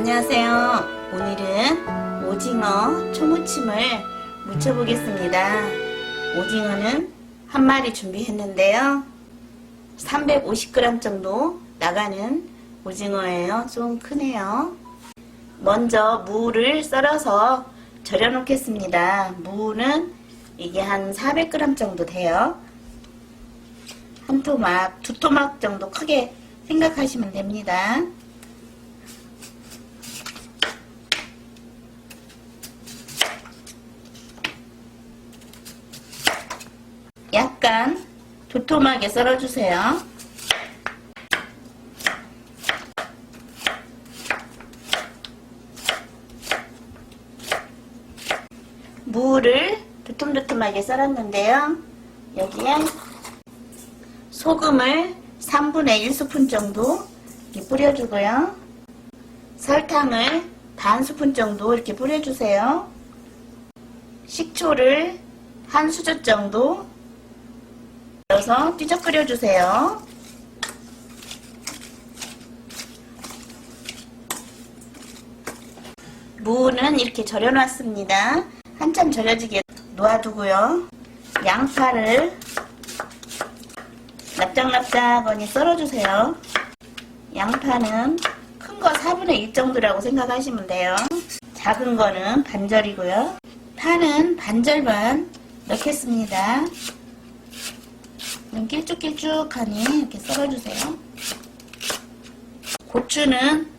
안녕하세요. 오늘은 오징어 초무침을 무쳐보겠습니다. 오징어는 한 마리 준비했는데요. 350g 정도 나가는 오징어예요. 좀 크네요. 먼저 무를 썰어서 절여 놓겠습니다. 무는 이게 한 400g 정도 돼요. 한 토막, 두 토막 정도 크게 생각하시면 됩니다. 약간 도톰하게 썰어주세요. 무를 도톰도톰하게 썰었는데요. 여기에 소금을 3분의 1스푼 정도 이렇게 뿌려주고요. 설탕을 반 스푼 정도 이렇게 뿌려주세요. 식초를 한 수저 정도 넣어서 뒤적거려 주세요. 무는 이렇게 절여 놨습니다. 한참 절여지게 놓아두고요. 양파를 납작납작하니 썰어주세요. 양파는 큰 거 4분의 1 정도라고 생각하시면 돼요. 작은 거는 반절이고요. 파는 반절만 넣겠습니다. 길쭉길쭉하니 이렇게 썰어주세요. 고추는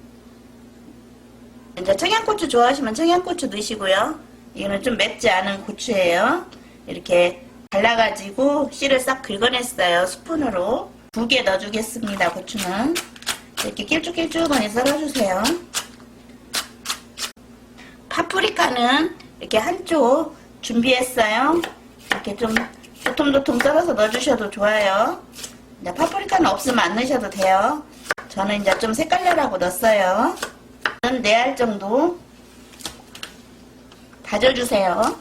이제 청양고추 좋아하시면 청양고추 넣으시고요. 이거는 좀 맵지 않은 고추예요. 이렇게 발라가지고 씨를 싹 긁어냈어요. 스푼으로 2개 넣어주겠습니다. 고추는 이렇게 길쭉길쭉하니 썰어주세요. 파프리카는 이렇게 한쪽 준비했어요. 이렇게 좀 도톰도톰 썰어서 넣어주셔도 좋아요. 파프리카는 없으면 안 넣으셔도 돼요. 저는 이제 좀 색깔내라고 넣었어요. 4알 정도 다져주세요.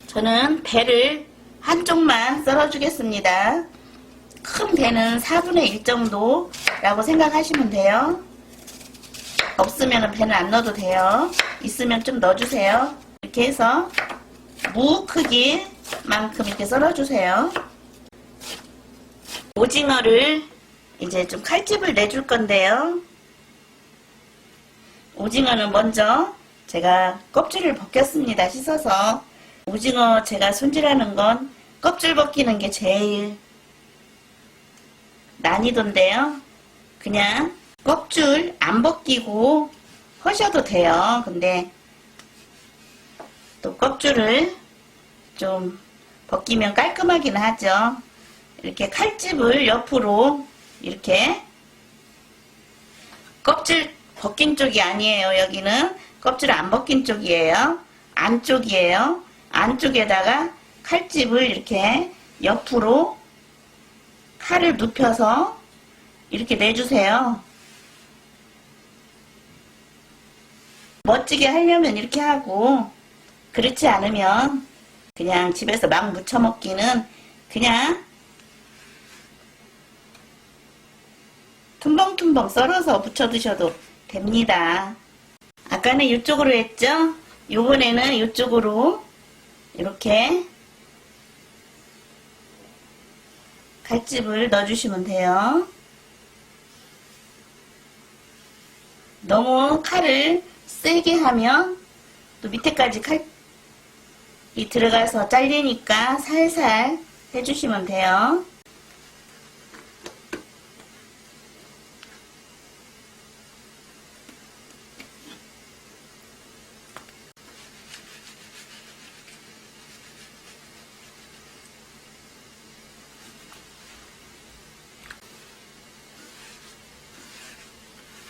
저는 배를 한쪽만 썰어주겠습니다. 큰 배는 4분의 1 정도라고 생각하시면 돼요. 없으면 배는 안 넣어도 돼요. 있으면 좀 넣어주세요. 이렇게 해서 무 크기만큼 이렇게 썰어주세요. 오징어를 이제 좀 칼집을 내줄 건데요. 오징어는 먼저 제가 껍질을 벗겼습니다. 씻어서. 오징어 제가 손질하는 건 껍질 벗기는 게 제일 난이도인데요. 그냥 껍질 안 벗기고 하셔도 돼요. 근데 또 껍질을 좀 벗기면 깔끔하긴 하죠. 이렇게 칼집을 옆으로 이렇게 껍질 벗긴 쪽이 아니에요. 여기는 껍질 안 벗긴 쪽이에요. 안쪽이에요. 안쪽에다가 칼집을 이렇게 옆으로 칼을 눕혀서 이렇게 내주세요. 멋지게 하려면 이렇게 하고, 그렇지 않으면 그냥 집에서 막 무쳐 먹기는 그냥 tum벙tum벙 썰어서 무쳐 드셔도 됩니다. 아까는 이쪽으로 했죠? 요번에는 이쪽으로 이렇게 칼집을 넣어주시면 돼요. 너무 칼을 세게 하면 또 밑에까지 칼이 들어가서 잘리니까 살살 해주시면 돼요.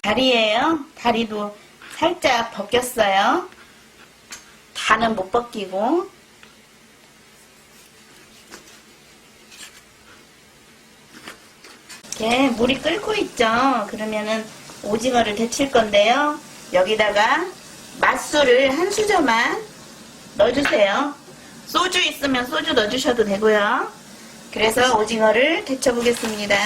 다리예요. 다리도 살짝 벗겼어요. 다는 못 벗기고. 이렇게 물이 끓고 있죠. 그러면은 오징어를 데칠 건데요. 여기다가 맛술을 한 수저만 넣어주세요. 소주 있으면 소주 넣어주셔도 되고요. 그래서 오징어를 데쳐보겠습니다.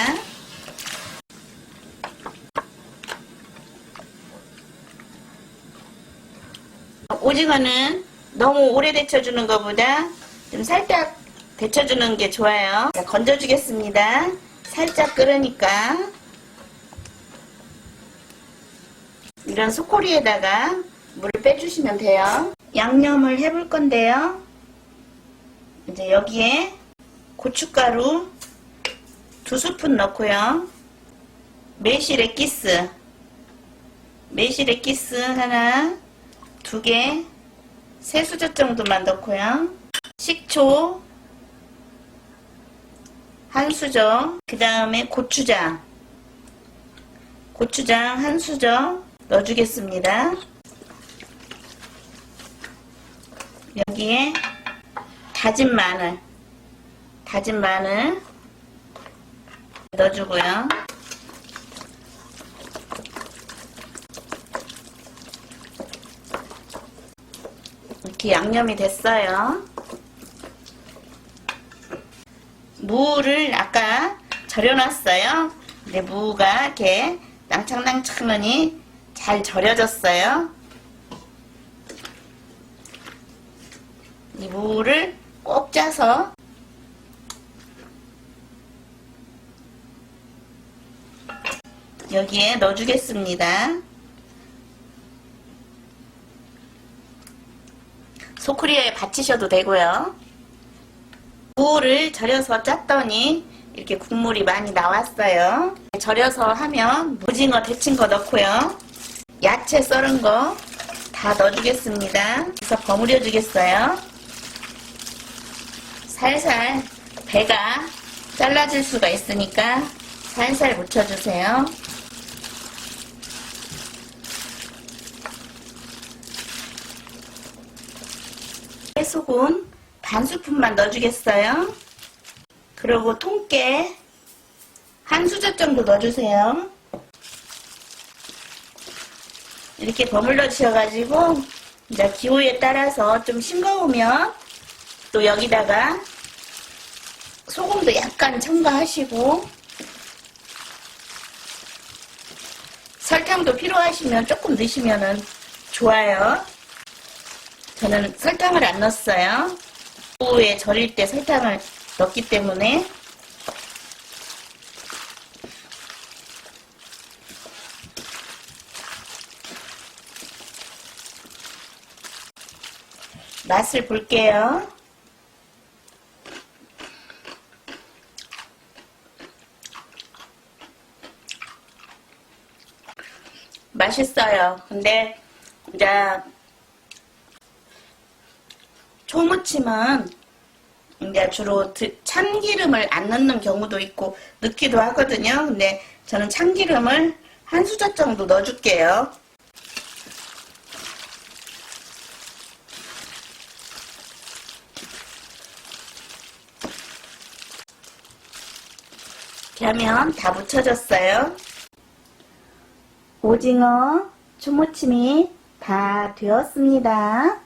오징어는 너무 오래 데쳐주는 것보다 좀 살짝 데쳐주는 게 좋아요. 자, 건져주겠습니다. 살짝 끓으니까 이런 소코리에다가 물을 빼주시면 돼요. 양념을 해볼 건데요. 이제 여기에 고춧가루 2스푼 넣고요. 매실 액기스 하나, 2개, 3수저 정도만 넣고요. 식초 1수저, 그 다음에 고추장 1수저 넣어주겠습니다. 여기에 다진 마늘 넣어주고요. 이렇게 양념이 됐어요. 무를 아까 절여놨어요. 근데 무가 이렇게 낭창낭창하니 잘 절여졌어요. 이 무를 꼭 짜서 여기에 넣어주겠습니다. 소쿠리에 받치셔도 되고요. 무를 절여서 짰더니 이렇게 국물이 많이 나왔어요. 절여서 하면 오징어 데친 거 넣고요. 야채 썰은 거 다 넣어주겠습니다. 그래서 버무려 주겠어요. 살살 배가 잘라질 수가 있으니까 살살 묻혀주세요. 소금 1스푼만 넣어주겠어요. 그리고 통깨 1수저 정도 넣어주세요. 이렇게 버물러 주셔가지고 이제 기호에 따라서 좀 싱거우면 또 여기다가 소금도 약간 첨가하시고 설탕도 필요하시면 조금 넣으시면 좋아요. 저는 설탕을 안 넣었어요. 후에 절일 때 설탕을 넣기 때문에. 맛을 볼게요. 맛있어요. 근데 이제 초무침은 이제 주로 참기름을 안 넣는 경우도 있고 넣기도 하거든요. 근데 저는 참기름을 1수저 정도 넣어줄게요. 이렇게 하면 다 묻혀졌어요. 오징어 초무침이 다 되었습니다.